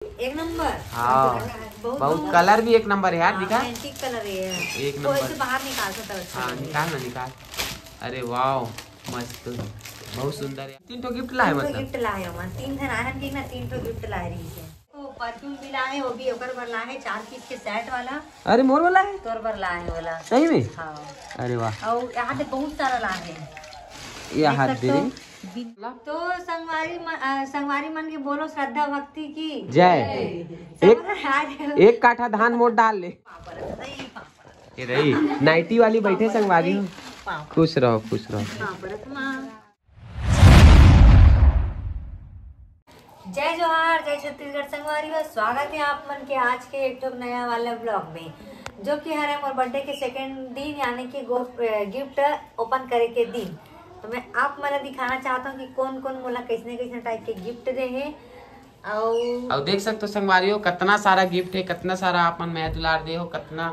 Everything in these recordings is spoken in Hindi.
एक नंबर। हाँ बहुत कलर भी एक नंबर है यार। दिखा एंटीक कलर है, एक तो नंबर। ऐसे बाहर निकाल सकता है। हाँ निकाल ना निकाल। अरे वाह मस्त बहुत सुंदर है। 3 तो गिफ्ट लाए मतलब गिफ्ट लाए हो 3 धन आहन की ना 3 तो गिफ्ट लाए रही है। तो परफ्यूम भी लाए, वो भी ओकर बर लाए 4 पीस के सेट वाला। अरे मोर वाला है तोर बर लाए वाला सही में। हाँ अरे वाह और यहाँ पे बहुत सारा लाए हैं। ये हाथ दे रही। तो संगवारी मन के बोलो श्रद्धा भक्ति की जय। एक काठा धान मोट डाल ले। ये रही नाइटी वाली बैठे संगवारी हो। खुश रहो खुश रहो। जय जोहार जय छत्तीसगढ़ संगवारी हो। स्वागत है आप मन के आज के एक तो नया वाले ब्लॉग में, जो कि हर मोर बर्थडे के सेकंड दिन यानी कि गिफ्ट ओपन करे के दिन। तो मैं आप मैंने दिखाना चाहता हूँ कि कौन कौन मोला कैसने कैसने टाइप के गिफ्ट दे है। और देख सकते हो संगवारी हो कितना सारा गिफ्ट है, कितना सारा आप मन मैं दुलार दे हो, कितना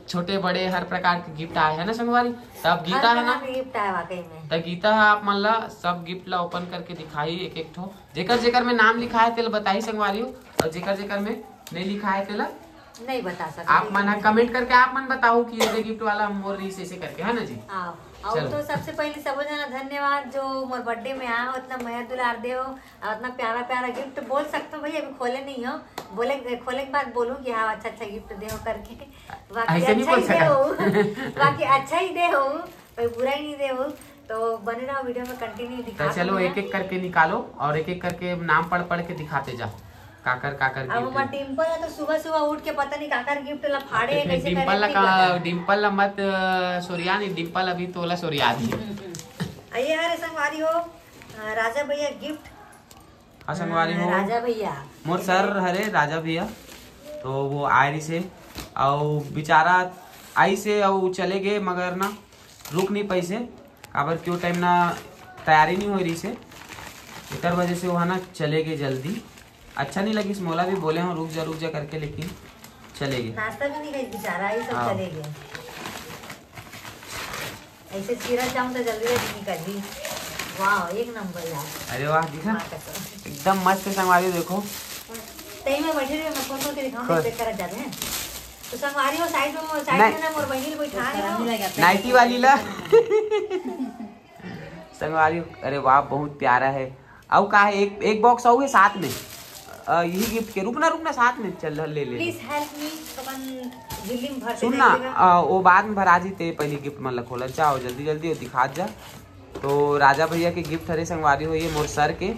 छोटे बड़े हर प्रकार के गिफ्ट आए है ना संगवारी। तब गीता है ना गिफ्ट आया वाकई में। तब गीता है आप मन ला सब गिफ्ट ला ओपन करके दिखाई एक एक ठो। जेकर जेकर में नाम लिखा है तेल बताई संगवारी हो, और जेकर जेकर में नहीं लिखा है तेला नहीं बता सकते। आप मन कमेंट करके आप मन बताओ कि ये गिफ्ट वाला मोर रीस ऐसे करके है ना जी। और तो सबसे पहले सब जना धन्यवाद जो मोर बर्थडे में आया हो, इतना मेहर दुलार दे हो और इतना प्यारा प्यारा गिफ्ट बोल सकते हो। भैया अभी खोले नहीं हो, बोले खोले के बाद बोलूँ कि हाँ अच्छा गिफ्ट दे हो करके। बाकी अच्छा ही दे हो बाकी अच्छा ही दे हो, कोई बुरा ही नहीं दे हो। तो बने रहो वीडियो में कंटिन्यू दिखा। चलो एक एक करके निकालो और एक एक करके नाम पढ़ पढ़ के दिखाते जा काकर काकर। अब हमारा डिम्पल है तो सुबह सुबह उठ के पता नहीं काकर गिफ्ट ला फाड़े कैसे डिम्पल ला मत सोरिया नहीं, डिम्पल अभी तोला सोरिया दी। आइए हरे संगवारी हो राजा भैया गिफ्ट। हाँ संगवारी हो राजा भैया मोर सर हरे राजा भैया। तो वो आए रही से और बेचारा आई से और चले गए, मगर ना रुक नहीं पैसे काबर क्यों टाइम ना तैयारी नहीं हो रही से, इतर वजह से वो है ना चले गए जल्दी। अच्छा नहीं लगी मोला भी बोले हम रुक जा करके, लेकिन चले गए। नाश्ता भी नहीं गई बेचारा, ये सब चले गए। ऐसे सीरत जाऊं तो जल्दी जल्दी निकल दी। वाह एक नंबर यार। अरे वाह दिखा एकदम मस्त संगवारी देखो। तई में बैठे रहे, मैं फोन करके दिखाऊं चेक कर जाते हैं। तो संगवारी हो साइड में ना मोर बहिनी बैठा है नाइटी वाली ला संगवारी। अरे वाह बहुत प्यारा है। अब का है एक बॉक्स आऊ है साथ में यही गिफ्ट के। रुकना साथ में चल ले प्लीज हेल्प मी। अपन झिल्ली में भर सुन ना वो बाद में भरा जीते, पहले गिफ्ट मन खोल जाओ जल्दी जल्दी दिखा जा। तो राजा भैया के गिफ्ट हरे संगवारी हो ये मोर सर के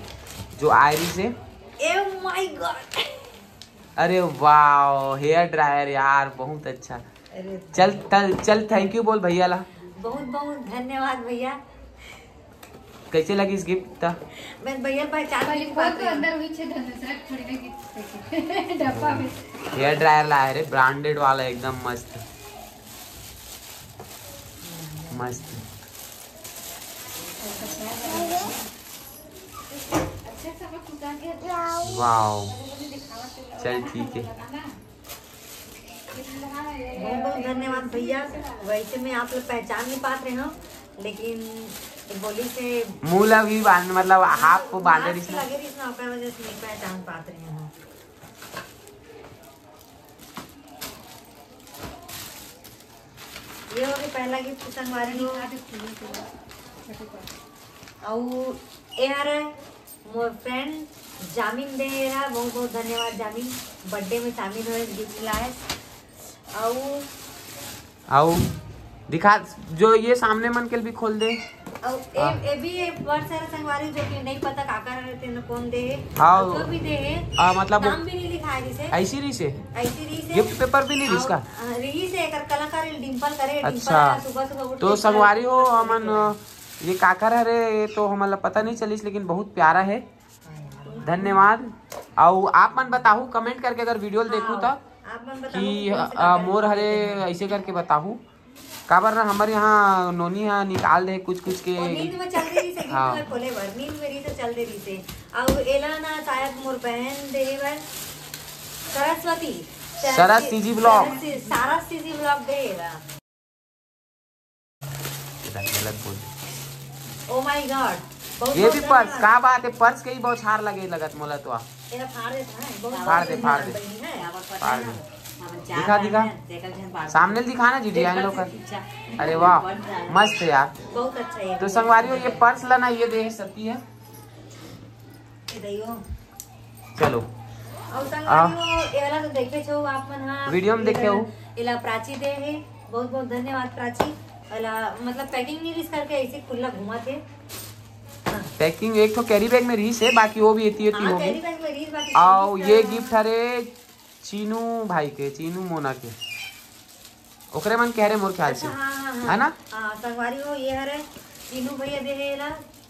जो आयरी से। ओह माय गॉड अरे वाह हेयर ड्रायर यार बहुत अच्छा। चल थैंक यू बोल भैया ला। बहुत बहुत धन्यवाद भैया। कैसे लगी इस गिफ्ट था? मैं भैया पहचान अंदर हुई छे थोड़ी ना गिफ्ट डब्बा में हेयर ड्रायर लाया रे ब्रांडेड वाला एकदम मस्त मस्त। वाओ चल ठीक है। बहुत बहुत धन्यवाद भैया। वैसे में आप लोग पहचान नहीं पाते हो, लेकिन बोली से मूला भी मतलब हाफ को बांधे लगे रही ना ओकर वजह से नहीं पहचान पाते हैं हम। ये हो गया पहला गिफ्ट संगवारी हो। और यार मोर फ्रेंड जामिन दे रहा, बहुत बहुत धन्यवाद जामिन। बर्थडे में शामिल हुए गिफ्ट लाए। और दिखा जो ये सामने मन के भी खोल दे। और ए भी वर्ष है संगवारी जो कि नहीं पता काका रहते न कौन दे है। हाँ जो भी दे है मतलब नाम भी नहीं लिखा है जिसे ऐसी री से गिफ्ट गिफ्ट पेपर भी नहीं इसका रही से कर कलाकार डिंपल करे। अच्छा सुबह सुबह तो संगवारी हो हमन ये काकर है रे तो हमारा पता नहीं चलिस, लेकिन बहुत प्यारा है। धन्यवाद। और आप मन बताहू कमेंट करके अगर वीडियो देखू तो कि मोर हरे ऐसे करके बताहू काबर ना हमारे यहाँ नोनी यहाँ निकाल दे कुछ के नींद में चल रही से गिफ्ट खोले भर नींद में रही से चल रही से। और एला ना शायद मोर बहन दे बर सरस सीजी ब्लॉग देगा। गलत बोल। ओ माय गॉड ये भी पर्स का बात है, पर्स के ही बहुत छार लगे लगत मोला तो एला फाड़ दे फाड़ दे फाड़ दे दिखा दिखा सामने दिखाना जी डिजाइन लोग का। अरे वाह मस्त है यार। बहुत अच्छा है। तो संगवारियों ये पर्स लेना ये दे सकती है। चलो और संगवारियों एला तो देखे छो आप मन हां वीडियो में देखे हो। एला प्राची दे है, बहुत बहुत धन्यवाद प्राची। एला मतलब पैकिंग नहीं रिस करके ऐसे खुला घुमा थे। पैकिंग एक तो कैरी बैग में रीस है, बाकी वो भी इतनी हां होगी। कैरी बैग में रीस बाकी और ये गिफ्ट हरे चीनू भाई के, चीनू मोना के ओकरे मन कह रहे मोर ख्याल से है ना। हां संगवारियों ये हरे चीनू भैया दे है एला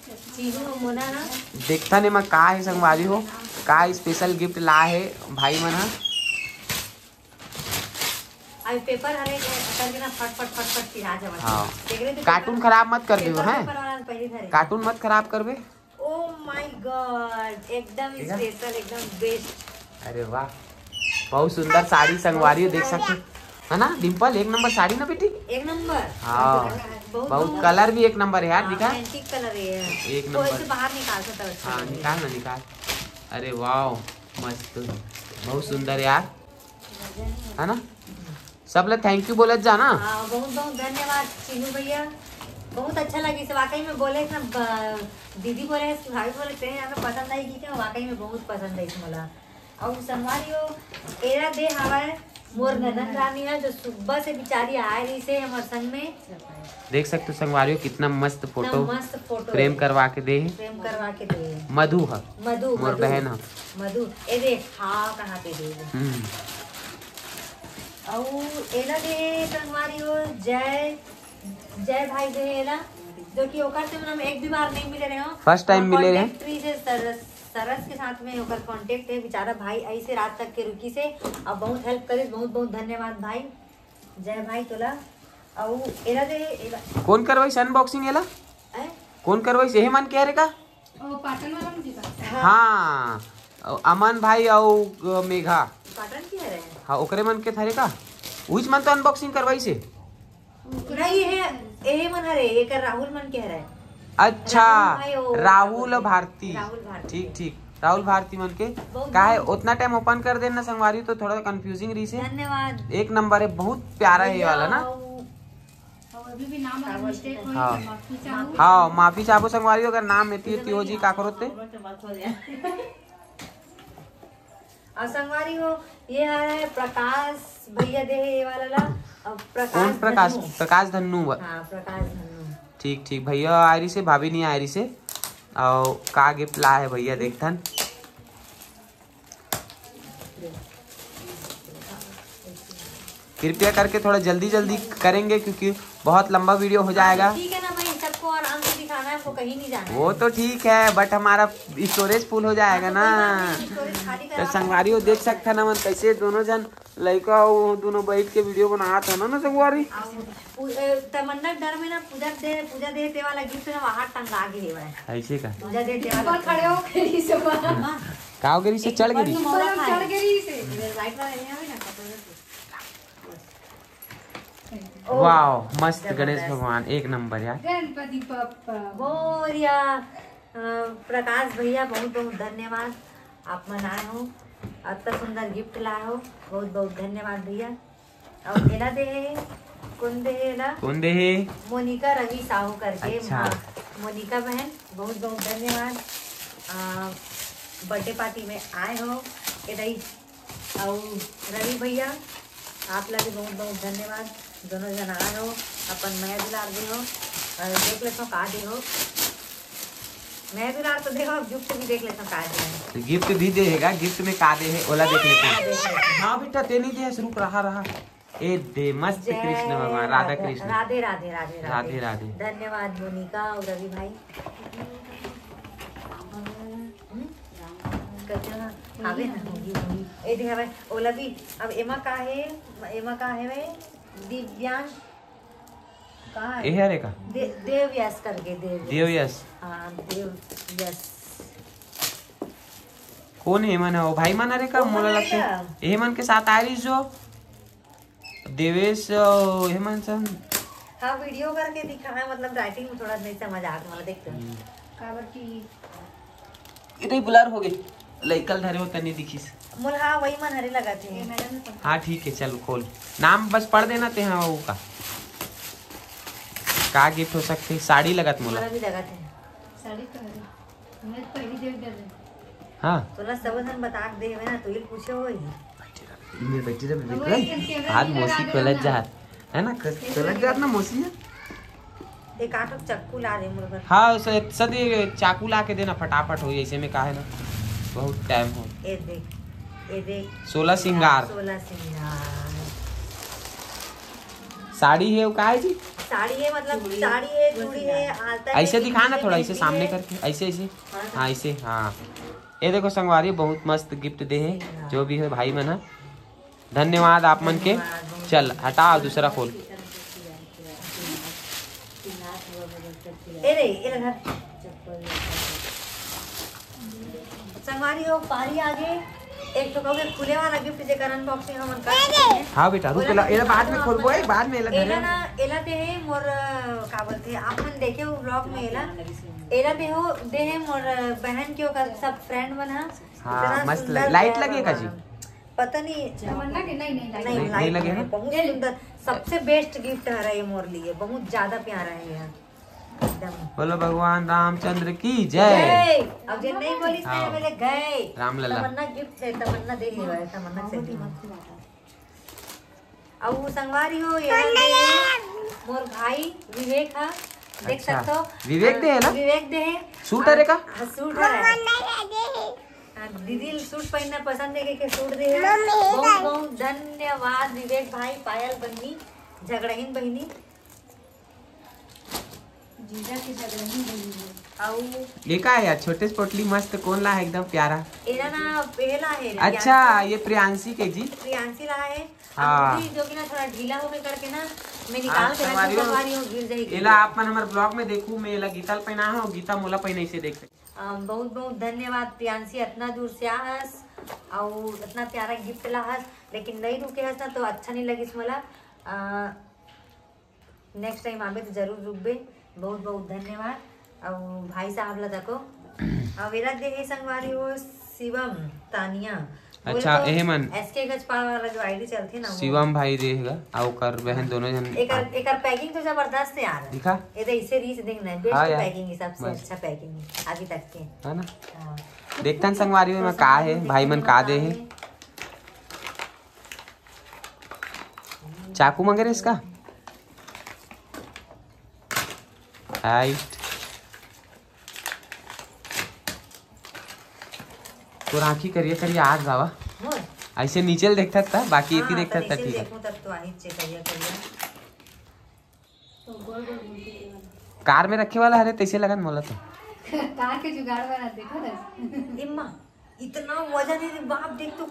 चीनू मोना ना। देखता नहीं मैं का है संगवारी हो का स्पेशल गिफ्ट ला है भाई मन। अब पेपर हरे करके ना फट फट फट फट पिरा जावे। हां कार्टून खराब मत कर दियो हैं, कार्टून मत खराब करबे। ओ माय गॉड एकदम स्पेशल एकदम बेस्ट। अरे वाह बहुत सुंदर साड़ी संगवारी देख सकते है ना डिम्पल, एक नंबर साड़ी ना बेटी, एक नंबर। हाँ बहुत कलर भी एक नंबर है यार। दिखा एंटीक कलर है, एक नंबर। तो बाहर निकाल सकता है। हाँ निकाल ना निकाल। अरे वाह मस्त बहुत सुंदर यार है ना। सब लोग थैंक यू बोलत जाना। हाँ बहुत बहुत धन्यवाद चीनू भैया, बहुत अच्छा लगी से वाकई में बोले ना दीदी बोले भाई बोले थे हमें पसंद आई कि क्या वाकई में बहुत पसंद आई मला। और संगवारियों एरा दे हवाए मोर ननन रानी है जो सुबह से बेचारी आए रही से हमारे संग में। देख सकते हो संगवारियों कितना मस्त फोटो फ्रेम है। करवा के दे, फ्रेम करवा के दे। मधु है मधु मोर बहन है मधु। ए देख हाँ कहाँ पे दे। और एला दे संगवारियों जय जय भाई दे एला जो कि ओकर से हम एक भी बार नहीं मिले रहे हो, फर्स्ट टाइम मिले रहे। ट्री से सरस के साथ में ओकर कांटेक्ट है बेचारा भाई ऐसे रात तक के रुकी से और बहुत हेल्प करे, बहुत बहुत धन्यवाद भाई जय भाई तोला। और एला दे एला कौन करवाई अनबॉक्सिंग एला कौन करवाई यही मन कह रे का। ओ पाटन वाला मुझे का हाँ अमन भाई और मेघा पाटन की है रे। हाँ ओकरे मन के थारे का उस मन तो अनबॉक्सिंग करवाई से नहीं है ए मन हरे एक राहुल मन कह रहा है। अच्छा राहुल भारती राहुल भारती ठीक ठीक राहुल भारती मन के का है उतना टाइम ओपन कर देना संगवारी तो थोड़ा कंफ्यूजिंग रही से। धन्यवाद एक नंबर है बहुत प्यारा है ये वाला ना। और अभी भी नाम अगर मिस्टेक होई हाँ। तो माफी चाहूं। हाँ माफी चाहो संगवारी अगर नाम एती हो जी का करोते। और संगवारी हो ये है प्रकाश भैया दे ये वाला ला कौन प्रकाश प्रकाश धन्नू। हाँ प्रकाश धन्नू ठीक ठीक भैया आ रही से भाभी नहीं आ रही से। और का गिफ्ट ला है भैया देखथन। कृपया करके थोड़ा जल्दी जल्दी करेंगे क्योंकि बहुत लंबा वीडियो हो जाएगा। ठीक है ना भाई सबको आराम से दिखाना है, आपको कहीं नहीं जाना है। वो तो ठीक है बट हमारा स्टोरेज फुल हो जाएगा ना। तो संगवारी हो देख सकता ना मन कैसे दोनों जन लड़का वो दोनों बैठ के वीडियो बना था ना संगवारी। तमन्ना डर में ना पूजा दे ते वाला गिफ्ट ना वहां टंगा के है ऐसे का पूजा दे ते वाला ऊपर खड़े हो गई से काव गिरी से चढ़ गिरी। चढ़ गई से वाइट वाला नहीं आवे ना वाह मस्त गणेश भगवान एक नंबर यार। गणपति बप्पा मोरिया। प्रकाश भैया बहुत बहुत धन्यवाद आप मनाए हो इतना सुंदर गिफ्ट लाए हो, बहुत बहुत धन्यवाद भैया। और एला दे कौन दे एला कौन दे है मोनिका रवि साहू करके। अच्छा। मोनिका बहन बहुत बहुत धन्यवाद बर्थडे पार्टी में आए हो इधर। और रवि भैया आप लगे बहुत बहुत धन्यवाद दोनों जन आए हो अपन मैं दुलार दे हो और देख लेता हूँ का दे हो मैं दुलार तो देखो गिफ्ट भी देख लेता हूँ का दे। गिफ्ट भी देगा गिफ्ट में का दे है ओला देख लेते हैं। हाँ बेटा ते नहीं दे रुक रहा ए दे मस्त कृष्ण भगवान राधा कृष्ण राधे राधे राधे राधे राधे। धन्यवाद मोनिका और रवि भाई। आवे ना होगी ए दे हवे ओला भी। अब एमा का है वे दिव्यांग का है ए हरे का देव यस करके देव यस। हाँ देव यस कौन है मन है भाई मन अरे का मोला लगता है मन के साथ आ रही जो देवेश हेमंत सन। हाँ वीडियो करके दिखा है मतलब राइटिंग में थोड़ा नहीं समझ आ मतलब देखते हैं काबर की इतनी बुलार हो गई लइकल धरे होता नहीं दिखीस। मोल हाँ वही मन हरे लगाते ये हैं। मैडम ने पढ़ा। हाँ ठीक है चलो खोल, नाम बस पढ़ देना ते हाँ वो का गिफ्ट हो सकते। साड़ी लगत मोला। मोला भी लगाते हैं। साड़ी तो है मैं तो पहली देख दे दे हाँ तोला सब जन बता के दे ना तो ये पूछे होई। मेरे बेटी रे बेटी हाथ मौसी खोलत जा है ना खोलत जा ना मौसी। एक आटो चक्कू ला दे मुर्गा। हाँ सदी चाकू ला के देना फटाफट हो ऐसे में का है ना बहुत टाइम हो। ये देख 16 श्रृंगार 16 श्रृंगार साड़ी है वो का है जी। साड़ी है मतलब साड़ी है चूड़ी है आलता है। ऐसे दिखा ना थोड़ा ऐसे मेहंदी सामने है। करके ऐसे हाँ ऐसे हाँ। ये देखो संगवारी बहुत मस्त गिफ्ट दे है जो भी है भाई मन है। धन्यवाद आप मन के। चल हटा दूसरा खोल। ए रे ए रे संगवारी हो पारी आगे एक तो कहोगे खुले वाला गिफ्ट जेकर अनबॉक्सिंग हमन कर सकते हैं। हाँ बेटा रुक एला एला बाद में खोलबो एक बाद में एला एला धरे ना एला दे है मोर का बोलते हैं आपन देखे हो व्लॉग में एला दे हो दे है मोर बहन के ओकर सब फ्रेंड मन हा। हाँ, इतना मस्त सुंदर लगे। लाइट प्यारा लगेगा बना। जी? पता नहीं तमन्ना के नहीं नहीं नहीं लाइट लगे लगे ना? बहुत सुंदर सबसे बेस्ट गिफ्ट है ये मोर लिए बहुत ज्यादा प्यारा है यार एकदम। बोलो भगवान रामचंद्र की जय। जय। अब जे नहीं बोली हाँ। इसमें मेरे गए रामलला। तमन्ना गिफ्ट है तमन्ना दे है तमन्ना से दी अब वो संगवारी हो ये मोर भाई विवेक हा देख अच्छा, सकते हो। विवेक दे है ना? विवेक दे है सूट है का? हाँ, सूट है। हाँ, दीदी सूट पहनना पसंद है के सूट दे है। बहुत बहुत धन्यवाद विवेक भाई पायल बहनी झगड़हीन बहनी जीजा की जगह नहीं बनी है। आउ ये का है यार छोटे पोटली मस्त कौन ला है एकदम प्यारा। एला ना पहला है अच्छा ये प्रियांशी के जी। प्रियांशी ला है। हाँ। अंगूठी जो कि ना थोड़ा ढीला होके करके ना मैं निकाल के संगवारी रखूं हो। संगवारी हो गिर जाएगी। एला आप मन हमारे ब्लॉग में देखू मैं एला गीता पहना है और गीता मोला पहने से देख सकते। बहुत बहुत धन्यवाद प्रियांशी इतना दूर से आहस और इतना प्यारा गिफ्ट लाहस लेकिन नहीं रुके हस ना तो अच्छा नहीं लगी मला। नेक्स्ट टाइम आवे तो जरूर रुकबे। बहुत बहुत धन्यवाद और भाई साहब ला तको अवेरा दे है संगवारी हो शिवम तानिया। अच्छा एहे मन एसके गजपाल वाला जो आईडी चलती ना वो। शिवम भाई रहेगा और कर बहन दोनों जन एकर पैकिंग तो जबरदस्त है यार। दिखा ये तो इससे रीच देखना है हाँ बेस्ट यार, पैकिंग है सबसे मस्त। अच्छा पैकिंग है अभी तक के। है ना हाँ। देखतन संगवारी में का है भाई मन का दे है। चाकू मंगे रे इसका राइट तो राखी करिए करिए आज जावा हो ऐसे नीचे देखता था बाकी एक ही देखता था तब ठीक है। देखूं तब तो आही चेक करिया तो गोल गोल घूमती है वाला। कार में रखे वाला हरे तैसे लगन मोला तो कार के जुगाड़ बना देखो ना। इम्मा इतना वजन है बाप देख तो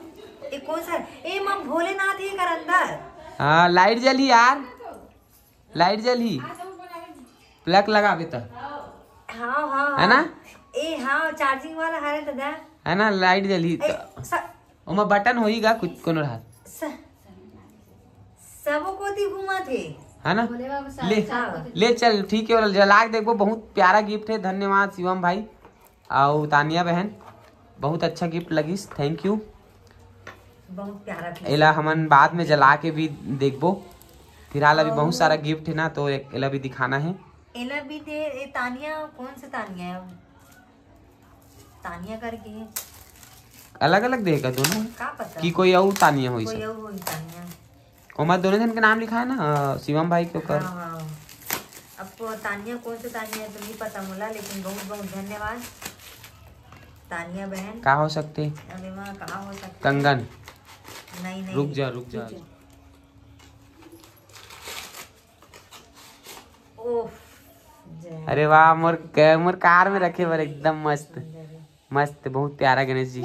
ये कौन सा है? ए मां भोलेनाथ ही कर अंदर। हाँ लाइट जली यार लाइट जली प्लग लगा अभी तक हाँ हाँ है ना ए हाँ चार्जिंग वाला है दादा। है ना लाइट जली ए, ओमा बटन होईगा कुछ कोनो हाथ सबो को ती घुमा थे है ना बोले बाबू ले ले चल ठीक है वाला जला के देखो बहुत प्यारा गिफ्ट है। धन्यवाद शिवम भाई और तानिया बहन बहुत अच्छा गिफ्ट लगी थैंक यू। बहुत प्यारा पीस। एला हमन बाद में जला के भी देखबो फिलहाल अभी बहुत सारा गिफ्ट है ना तो एला भी दिखाना है। एला भी दे ए, तानिया कौन सा तानिया है तानिया करके है अलग अलग देगा दोनों का पता कि कोई और तानिया हो कोई और होई तानिया। ओमा दोनों जन के नाम लिखा है ना शिवम भाई के ऊपर। हाँ हाँ अब तो तानिया कौन सा तानिया है तो नहीं पता मुला लेकिन बहुत बहुत धन्यवाद तानिया बहन। का हो सकते अरे माँ कहाँ हो सकता कंगन नहीं नहीं रुक जा ओफ जय अरे वाह मोर कार में रखे बर एकदम मस्त मस्त बहुत प्यारा गणेश जी।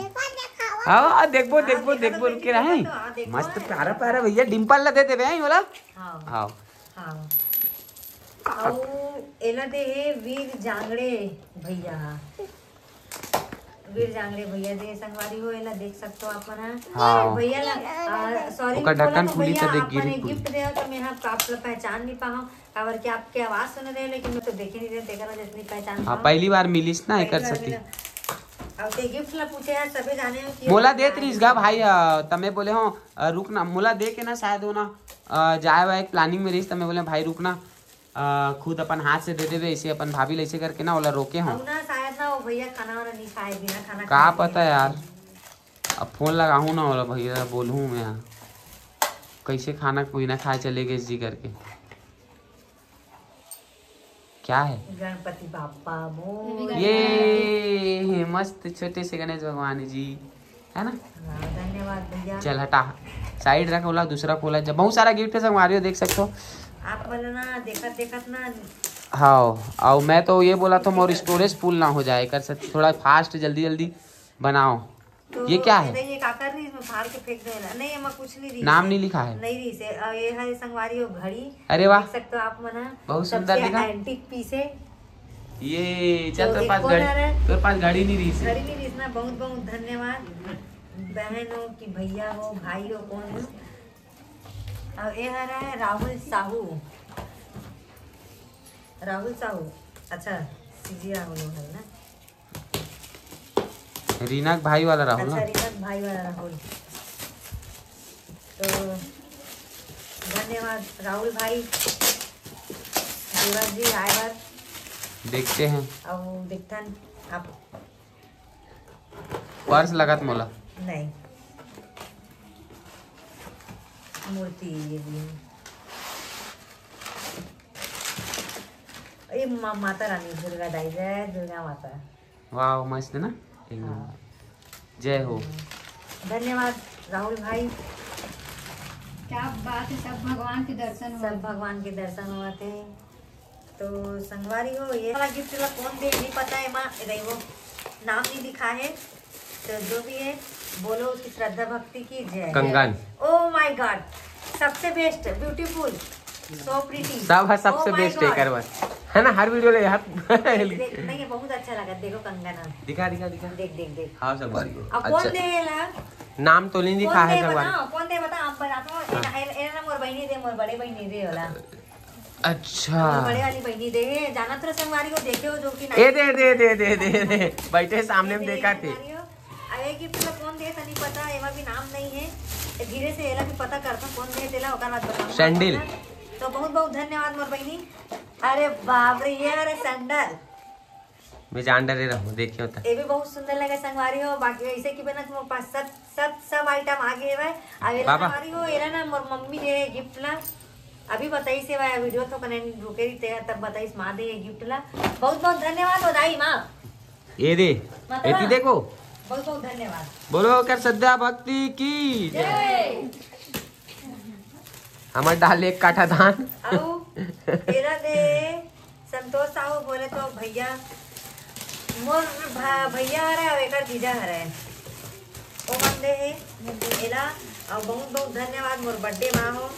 हाँ देखबो देखबो देखबो रुक के रहे मस्त प्यारा प्यारा भैया डिम्पल ला दे दे भाई बोला। हाँ हाँ हाँ और एला दे है वीर जांगड़े भैया वीर जांगड़े भैया दे संगवारी हो एला देख सकते हो आप मन। हाँ। भैया ला सॉरी ओकर ढक्कन खुली भैया तो देख आप गिरी मने खुली। गिफ्ट दे तो मैं आप पहचान नहीं पाऊँ काबर कि आपके आवाज सुन रहे लेकिन मैं तो देखे नहीं रहे तेकर जितनी पहचान हाँ पहली बार मिलिस ना एकर सकती अब ते गिफ्ट ला पूछे यार सभी जाने हो कि मोला देत रहीस गा भाई तमे बोले हो रुक ना मोला दे के ना शायद हो ना जाए वाए प्लानिंग में रहीस तमे बोले भाई रुक ना खुद अपन हाथ से दे देवे ऐसे अपन भाभी ऐसे करके ना ओला रोके हो अब ना शायद ना वो भैया खाना वाना नहीं खाए बिना खाना का पता यार अब फोन लगाऊं ना ओला भैया बोलूं मैं यहाँ कैसे खाना कोई ना खाए चले गए जी करके क्या है गणपति बापा मोर ये मस्त छोटे से गणेश भगवान जी है ना। धन्यवाद भैया। चल हटा साइड रख ओला दूसरा खोला जब बहुत सारा गिफ्ट है सब हमारे देख सकते हो आप बोले ना देखत देखत ना हाँ और मैं तो ये बोला था मोर स्टोरेज फुल ना हो जाए कर सकते थोड़ा फास्ट जल्दी जल्दी बनाओ। तो ये क्या है ये का कर रही इसमें फाड़ के फेंक देला नहीं मैं कुछ नहीं रही नाम नहीं लिखा है नहीं रही से ये है संगवारी हो घड़ी अरे वाह देख सकते हो आप मना बहुत सुंदर दिखा। एंटीक पीस है ये चल तो तेरे एक पास कौन आ रहा घड़ी है? तेरे पास घड़ी नहीं रही घड़ी नहीं रही ना बहुत बहुत धन्यवाद बहन हो कि भैया हो भाई हो कौन हो। अब ये आ रहा है राहुल साहू अच्छा सीजी राहुल है ना रीना भाई वाला राहुल अच्छा ना रीनक भाई वाला राहुल तो धन्यवाद राहुल भाई देवर जी आए बार देखते हैं अब दिखतन आप पर्स लगत मोला नहीं मूर्ति ये भी है। ये माता रानी दुर्गा दाई जय दुर्गा माता वाह मस्त है ना एकदम जय हो धन्यवाद राहुल भाई। क्या बात है, सब भगवान के दर्शन सब भगवान के दर्शन हुआ थे तो संगवारी हो ये वाला गिफ्ट ला कौन दे नहीं पता है माँ वो नाम नहीं लिखा है तो जो भी है बोलो उसकी श्रद्धा भक्ति की जय। कंगन ओ माय गॉड सबसे बेस्ट ब्यूटीफुल सो प्रीटी सब है सबसे बेस्ट है करवा है ना हर वीडियो ले हाथ नहीं ये बहुत अच्छा लगा देखो कंगना दिखा दिखा दिखा देख देख देख हाँ सब बारी अब कौन देला नाम तो नहीं लिखा है सब बारी कौन दे बता आप बताओ एना मोर बहनी दे मोर बड़े बहनी दे वाला अच्छा मोर बड़े वाली बहनी दे जाना तो संगवारी को देखे हो जो कि ए दे दे दे दे दे दे बैठे सामने में देखा थे अरे गिफ्ट ला कौन दे नहीं पता एमा भी नाम नहीं है धीरे से एला भी पता करता कौन दे देला ओकर बाद बताऊं सैंडल तो बहुत बहुत धन्यवाद मोर बहनी। अरे बाप रे ये अरे सैंडल मैं जान डरे रहूं देखियो त ये भी बहुत सुंदर लगे संगवारी हो बाकी ऐसे की बना मोर पास सब आइटम आ गए भाई अरे संगवारी हो एला ना मोर मम्मी दे गिफ्ट ला अभी बताई से भाई वीडियो तो कने रुके रही थे तब बताइस मां दे गिफ्ट ला बहुत बहुत धन्यवाद बधाई मां ये दे एती देखो बहुत बहुत धन्यवाद बोलो कर श्रद्धा भक्ति की जय। हमार डाल एक काठा धान आओ तेरा दे संतोष साहू बोले तो भैया मोर भैया हरे और एकर जीजा हरे ओ बंदे है एला और बहुत बहुत धन्यवाद मोर बर्थडे मां हो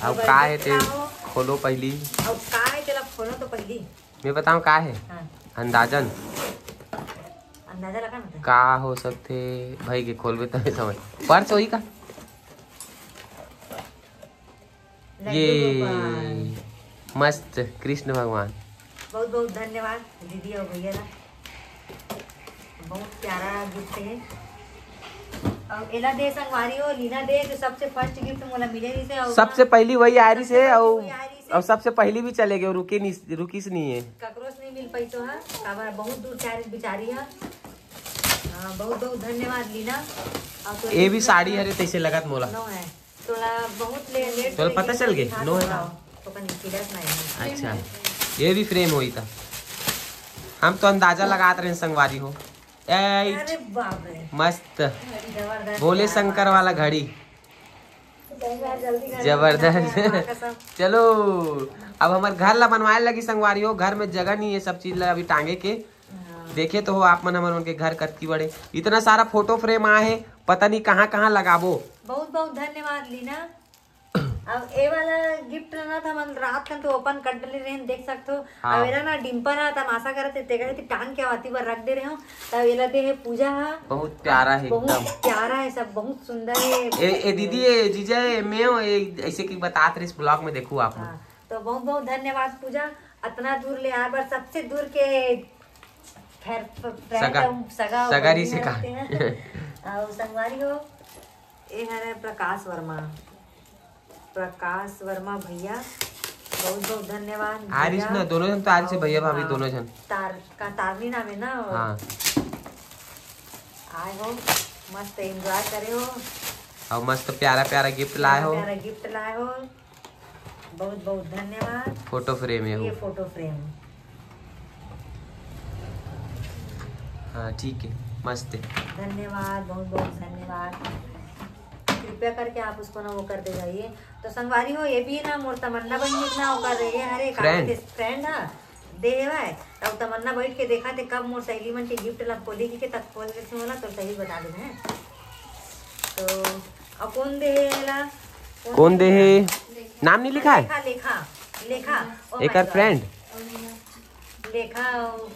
अब का है ते खोलो पहली अब का है तेला खोलो तो पहली मैं बताऊं का है हाँ अंदाजन अंदाजा लगा ना का हो सकते भाई के खोलबे तब समझ पर्स होई का ये मस्त कृष्ण भगवान बहुत बहुत धन्यवाद दीदी और भैया ला बहुत प्यारा गिफ्ट है और एला दे संगवारी हो लीना दे जो सबसे फर्स्ट गिफ्ट मोला मिले रही से और सबसे पहली वही आयरी से वही आयरी से। और सबसे पहली भी चले गए रुकीस नहीं है ककरोस नहीं मिल पाई तो है काबर बहुत दूर चारी बिचारी है बहुत बहुत धन्यवाद लीना और तो ये भी साड़ी हरे तैसे लगत मोला नो है थोड़ा बहुत लेट तोला पता चल गए नो है तो कहीं सीरियस नहीं है अच्छा ये भी फ्रेम हुई था हम तो अंदाजा लगाते रहे संगवारी हो अरे बाप रे मस्त जबरदस्त बोले शंकर वाला घड़ी जबरदस्त चलो अब हमारे घर ला बनवाए लगी संगवारी हो घर में जगह नहीं है सब चीज ला अभी टांगे के देखे तो हो आप मन हमारे उनके घर कतकी बड़े इतना सारा फोटो फ्रेम आए है पता नहीं कहाँ कहाँ लगाबो बहुत बहुत धन्यवाद लीना अब ए वाला गिफ्ट ना था मन रात का तो ओपन कर डले रहे देख सकते हो। हाँ। अब एला ना डिंपल ना तमाशा करते ते गए टांग के आती बार रख दे रहे हो। तब एला दे है पूजा है, बहुत प्यारा है एकदम। बहुत प्यारा है सब, बहुत सुंदर है। ए दीदी ए जीजा मैं ऐसे की बताते रहे इस ब्लॉग में देखो आप। हाँ, तो बहुत बहुत धन्यवाद पूजा, इतना दूर ले आए बार सबसे दूर के सगारी से कहा और संगवारी हो ये है प्रकाश वर्मा भैया, बहुत बहुत धन्यवाद। आरिश ना दोनों जन तो आज से भैया भाभी दोनों जन तारनी नाम है ना। हाँ आए हो मस्त एंजॉय करे हो और मस्त प्यारा प्यारा गिफ्ट लाए हो। प्यारा गिफ्ट लाए हो, बहुत बहुत धन्यवाद। फोटो फ्रेम है ये वो। फोटो फ्रेम हाँ ठीक है मस्त है। धन्यवाद, बहुत बहुत धन्यवाद। कृपया करके आप उसको ना वो कर दे जाइए। तो संगवारी हो ये भी ना मोर तमन्ना बन ना वो कर रही है। अरे फ्रेंड है दे है तब तमन्ना बैठ के देखा थे कब मोर सहेली मन के गिफ्ट ला खोली के तक खोल के से होला तो सही बता दे हैं। तो अब कौन दे ला कौन दे है नाम नहीं लिखा है। लेखा लेखा एक और फ्रेंड लेखा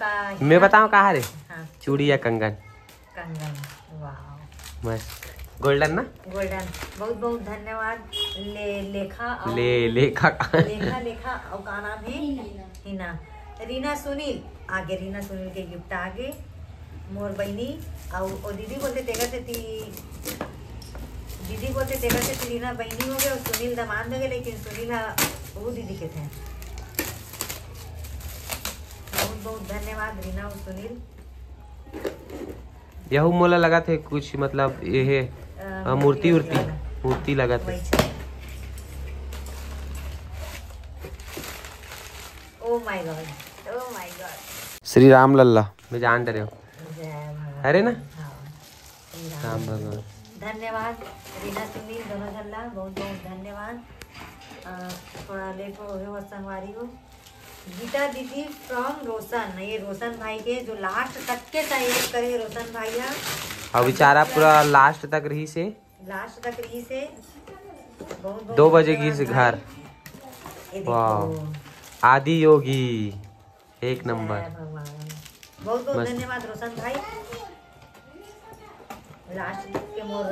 का मैं बताऊं कहाँ रे। हाँ चूड़ी या कंगन वाह मस्त गोल्डन ना गोल्डन, बहुत बहुत धन्यवाद। लेखा लेखा लेखा और का नाम है हिना रीना सुनील। आगे रीना सुनील के गिफ्ट आगे मोर बहनी और दीदी बोलते तेगा से दीदी बोलते तेगा से रीना बहनी हो गए और सुनील दामाद हो गए, लेकिन सुनील वो दीदी के थे। बहुत बहुत धन्यवाद रीना और सुनील। यहू मोला लगा थे कुछ मतलब ये है मूर्ति लगा थे। Oh my God Shri Ram Lalla मैं जान रहे हो जय भगवान। अरे ना हाँ, श्री राम। राम भगवान। धन्यवाद रीना सुनील दोनों झल्ला, बहुत बहुत धन्यवाद। थोड़ा लेट हो संगवारी हो। गीता दीदी फ्रॉम रोशन, ये रोशन भाई के जो लास्ट तक के सहयोग करे रोशन भैया और बेचारा पूरा लास्ट तक रही से बहुत 2 बजे की से घर। ये वाह देखो आदि योगी एक नंबर। जय भगवान। बहुत बहुत मस्त। धन्यवाद रोशन भाई लास्ट के मोर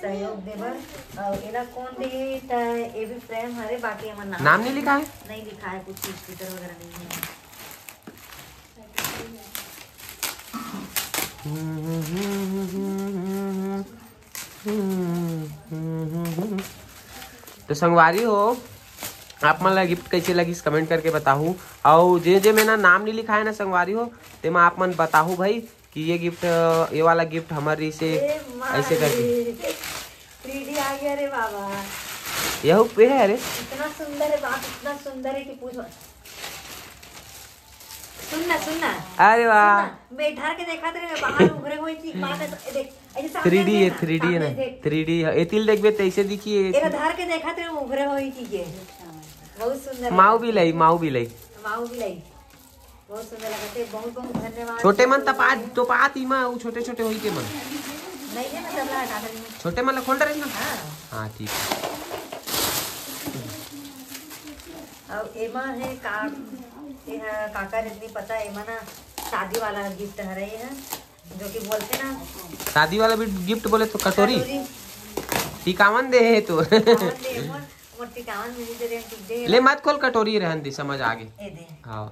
सहयोग देवर। और एला कौन दे त ए भी फ्रेम हरे बाकी हमर नाम नहीं लिखा है। नहीं लिखा है, कुछ स्टिकर वगैरह नहीं है। तो संगवारी हो आप मन ला गिफ्ट कैसे लगी कमेंट करके बताहू। और जे मैंने नाम नहीं लिखा है ना संगवारी हो ते मैं आप मन बताहू भाई कि ये गिफ्ट ये वाला गिफ्ट हमारी से ऐसे करके 3D आ गया रे बाबा, यह पे है। अरे इतना सुंदर है बात, इतना सुंदर है कि पूछो। सुनना अरे वाह बैठा के देखा तेरे बाहर उभरे हुए थी बात देख ऐसे सामने 3D है देख 3D है ना देख। 3D है एतिल देखबे तो ऐसे दिखिए। एरा धार के देखा तेरे उभरे हुई चीजें बहुत सुंदर। माऊ भी लाई माऊ भी लाई बहुत सुंदर लगते। बहुत बहुत धन्यवाद। छोटे मन तो पात ही माँ छोटे छोटे होई के मन नहीं है ना तबला हटा दे छोटे मन खोल रहे ना। हाँ। हाँ ठीक है। अब एमा है काका इतनी पता है एमा ना शादी वाला गिफ्ट है रही है जो कि बोलते ना शादी वाला भी गिफ्ट बोले तो कटोरी टिकावन दे है तो टिकावन मिली दे रहे ले मत खोल कटोरी रहन दी समझ आगे। ए दे हाँ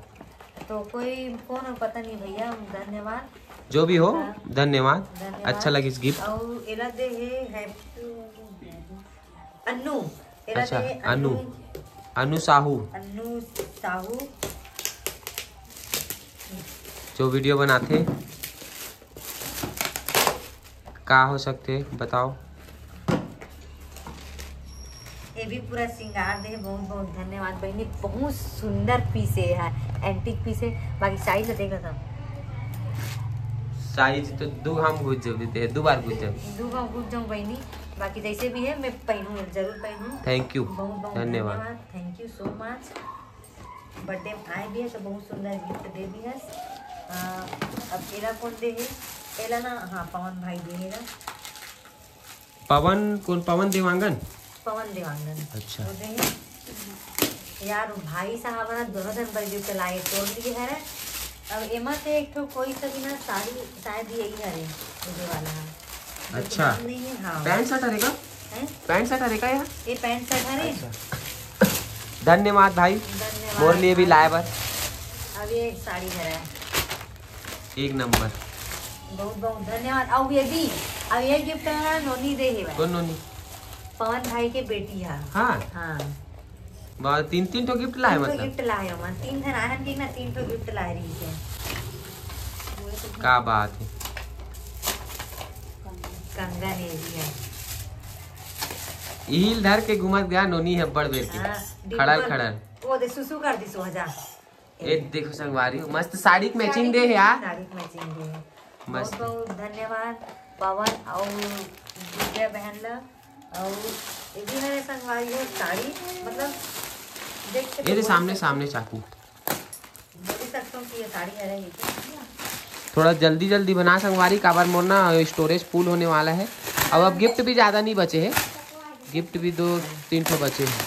तो कोई कौन पता नहीं भैया। धन्यवाद जो भी हो हाँ। धन्यवाद अच्छा लगी इस गिफ्ट। और एला दे है अन्नू एला अच्छा दे अनु साहू अन्नू साहू जो वीडियो बनाते का हो सकते बताओ। ये भी पूरा श्रृंगार दे बहुत बहुत धन्यवाद बहनी। बहुत सुंदर पीस है एंटीक पीस है। बाकी साइज देख रहा था साइज तो दो हम घुस जाते दो बार घुस जाते दो बार घुस जाऊँ बहनी। बाकी जैसे भी है मैं पहनूँ जरूर पहनूँ। थैंक यू बहुत बहुत धन्यवाद। Thank you so much. Birthday आए भी है तो बहुत सुंदर गिफ्ट दे दी है। अब एला कौन दे है एला ना हाँ पवन भाई दे है। पवन कौन पवन देवांगन पवन देवांगन। अच्छा। वो देहे यार भाई साहब ना दोनों दिन पर गिफ्ट लाए तोड़ दिए है। अब एमा से एक तो कोई सा भी ना साड़ी शायद यही है मुझे वाला है। अच्छा। नहीं है। हाँ पैंट शर्ट हरेगा, पैंट शर्ट हरेगा यार, ये पैंट शर्ट है। धन्यवाद भाई, धन्यवाद मोर लिए भी लाए बर। अब ये साड़ी है एक नंबर, बहुत बहुत धन्यवाद। अब ये भी अब ये गिफ्ट है नोनी दे है कौन नोनी? पवन भाई के बेटी है। हाँ हाँ तीन तीन तो गिफ्ट लाए मतलब। गिफ्ट लाए हो मन 3 दिन आहन के ना 3 तो गिफ्ट लाए रही है। क्या बात है। कंगन ये भी है। हील धर के घुमत गया नोनी है बड़ बेर के। हाँ, खड़र खड़र वो दे सुसु कर दी 100,000। ए देखो संगवारी मस्त साड़ी की मैचिंग दे है यार। साड़ी की मैचिंग दे है। बहुत मस्त। बहुत धन्यवाद पवन और दूसरे बहन ला। और ये भी मेरे संगवारी हो साड़ी मतलब देख के ये दे सामने सामने चाकू। बोल सकता हूँ कि ये साड़ी है रही। थोड़ा जल्दी जल्दी बना संगवारी, काबर मोर ना स्टोरेज फुल होने वाला है। अब गिफ्ट भी ज्यादा नहीं बचे हैं, गिफ्ट भी 2-3 ठो बचे हैं।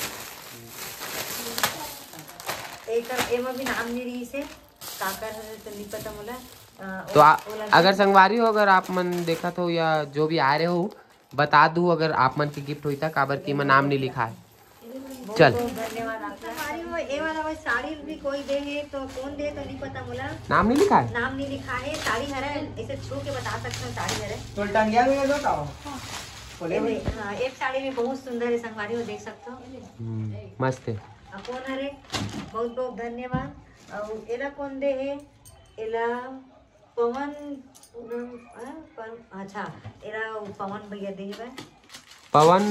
एक एमा भी नाम नहीं रही से काकर तो नहीं पता मुला। तो अगर संगवारी हो, अगर आप मन देखा तो या जो भी आ रहे हो बता दू, अगर आप मन की गिफ्ट हुई था काबर की मैं नाम नहीं लिखा है। चल धन्यवाद आपका। ए वाला साड़ी भी कोई दे है तो कौन दे तो नहीं पता मुला। नाम नहीं लिखा है, नाम नहीं लिखा है। साड़ी हरे ऐसे छू के बता सकते हो साड़ी हरे। तो टंगिया भी दो का बोले भाई। हाँ एक साड़ी भी बहुत सुंदर है संगवारी हो देख सकते हो। मस्त है। कौन हरे बहुत बहुत धन्यवाद। और एला कौन दे है एला पवन। अच्छा एला पवन भैया दे है। पवन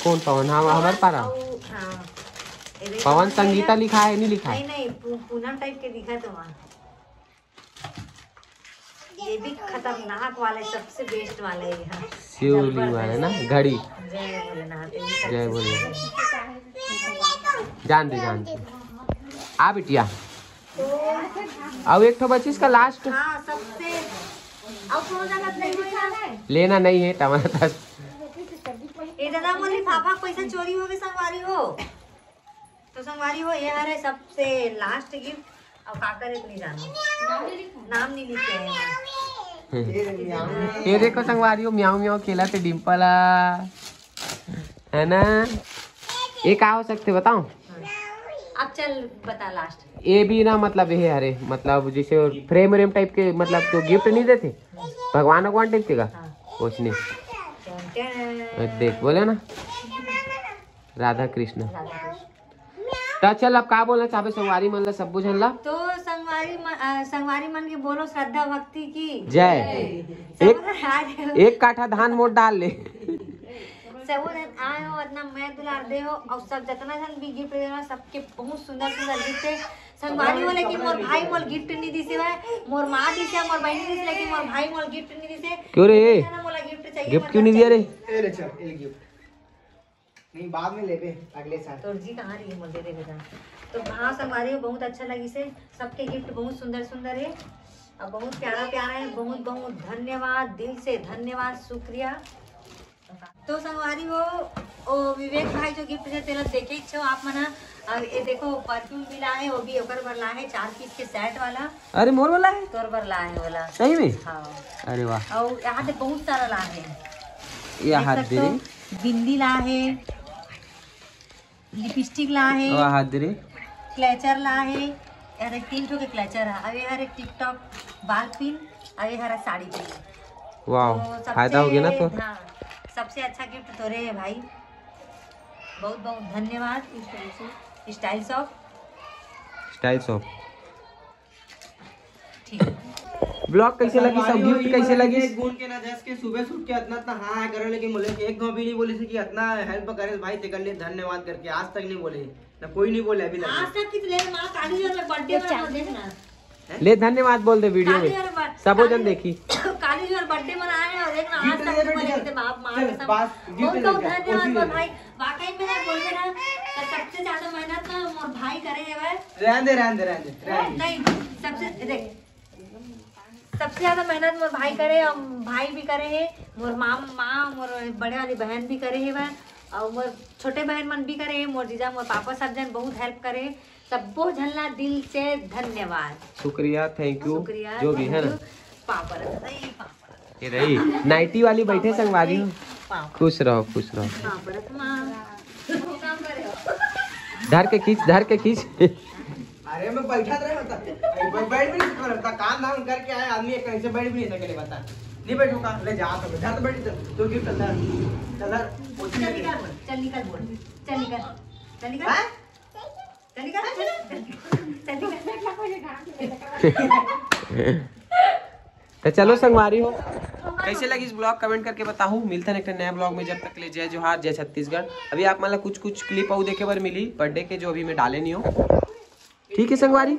कौन पवन? हाँ हमारे पारा हाँ पवन संगीता लिखा है, नहीं लिखा है? नहीं पूनम टाइप के दिखा तो वहाँ। ये भी खतरनाक वाला है, सबसे बेस्ट वाला है यहाँ। शिवलिंग वाला ना घड़ी। जय भोलेनाथ। जय भोलेनाथ। जान दे आ बिटिया। तो अब एक ठो बची इसका लास्ट। हाँ सबसे अब कौन सा नहीं हुआ लेना नहीं है टमाटर। ये दादा मोली पापा पैसा चोरी हो गए संगवारी हो तो संगवारी हो ये हरे सबसे लास्ट गिफ्ट। अब काकर इतनी जानो नाम नहीं लिखे हैं। ये देखो संगवारी हो म्याऊ म्याऊ खेला थे डिम्पल है ना। ये क्या हो सकते बताओ? अब चल बता लास्ट। ये भी ना मतलब ये अरे मतलब जैसे फ्रेम व्रेम टाइप के मतलब तो गिफ्ट नहीं देते भगवान भगवान टाइप के का कुछ नहीं। देख बोले ना राधा कृष्ण। तो चल अब का बोलना चाहे संगवारी मन ला सब बुझन ला। तो संगवारी मन के बोलो श्रद्धा भक्ति की जय। एक काठा धान मोट डाल ले। सब आए हो इतना मैं दुलार दे हो और सब जितना जन भी गिफ्ट दे सबके बहुत सुंदर सुंदर गिफ्ट है संगवारी हो। लेकिन मोर भाई मोर गिफ्ट नहीं दी से मोर माँ दी से मोर बहन दी से लेकिन मोर भाई मोर गिफ्ट नहीं दी से। क्यों रे मोला गिफ्ट चाहिए। गिफ्ट क्यों नहीं दिया रे? ए ले चल ए गिफ्ट नहीं बाद में लेबे अगले साल। तो जी कहाँ रही मोल दे दे बेटा। तो हाँ संगवारी हो बहुत अच्छा लगी से सबके गिफ्ट बहुत सुंदर सुंदर है और बहुत प्यारा प्यारा है। बहुत बहुत धन्यवाद दिल से धन्यवाद शुक्रिया। तो संगवारी हो ओ विवेक भाई जो गिफ्ट है तेरा देखे छो आप मना। अब ये देखो परफ्यूम भी ला है वो भी ओकर बर ला है 4 पीस के सेट वाला। अरे मोर वाला है तोर बर ला है वाला सही में? हाँ अरे वाह। और यहाँ पे बहुत सारा ला है। ये हाथ दे रे। बिंदी ला है लिपस्टिक ला है वाह हाथ दे रे। क्लेचर ला है। यार 3 ठो के क्लेचर है। अब ये हर एक टिकटॉक बाल पिन अब ये हरा साड़ी पिन। वाह फायदा हो गया ना तो। हाँ सबसे अच्छा गिफ्ट तो रे भाई बहुत बहुत धन्यवाद। स्टाइल शॉप ठीक है। ब्लॉग कैसे लगी सब गिफ्ट कैसे लगी? गुण के ना जस के सुबह सुट के इतना इतना हाँ करे लेकिन बोले कि एक दो भी नहीं बोले कि इतना हेल्प करे भाई ते कर लिए धन्यवाद करके आज तक नहीं बोले ना कोई नहीं बोले अभी आज तक कितने मां काली जो बर्थडे में देखना ले धन्यवाद बोल दे वीडियो में सबो जन देखी। काली जो बर्थडे मनाए और एक ना आज गिफ्ट तक दे बोले बेटी, थे बाप मां चल, के सब बात गिफ्ट बहुत दे बहुत दे, धन्यवाद कोशिश मोर दे। भाई वाकई में ना बोल रहे ना सबसे ज्यादा मेहनत ना मोर भाई करे है भाई। रहने दे नहीं सबसे देख सबसे ज्यादा मेहनत मोर भाई करे और भाई भी करे है मोर माँ मोर बड़े वाली बहन भी करे है वह और मोर छोटे बहन मन भी करे, मोर जीजा मोर पापा सब जन बहुत हेल्प करे, सबो झलना दिल से धन्यवाद, शुक्रिया, थैंक यू, शुक्रिया, जो भी है ना। पापा नहीं पापा ये रही नाइटी वाली बैठे संगवारी हो। खुश रहो, खुश रहो। धर के खींच, धर के खींच। अरे मैं बैठा रहे बता, बैठ भी नहीं सकता, काम धाम करके आए आदमी कहीं से बैठ भी नहीं सके, बता नहीं बैठूंगा, ले जा तो जा, तो बैठ तो गिफ्ट अंदर अंदर चल निकल बोल, चल निकल बोल, चल निकल, चल निकल, चल निकल, चल निकल। तो चलो संगवारी हो, कैसे लगी इस ब्लॉग कमेंट करके बताओ। मिलते हैं एक नया ब्लॉग में, जब तक के लिए जय जोहार, जय छत्तीसगढ़। अभी आप मतलब कुछ क्लिप आउ देखे बार मिली बर्थडे के, जो अभी मैं डाले नहीं हो। ठीक है संगवारी।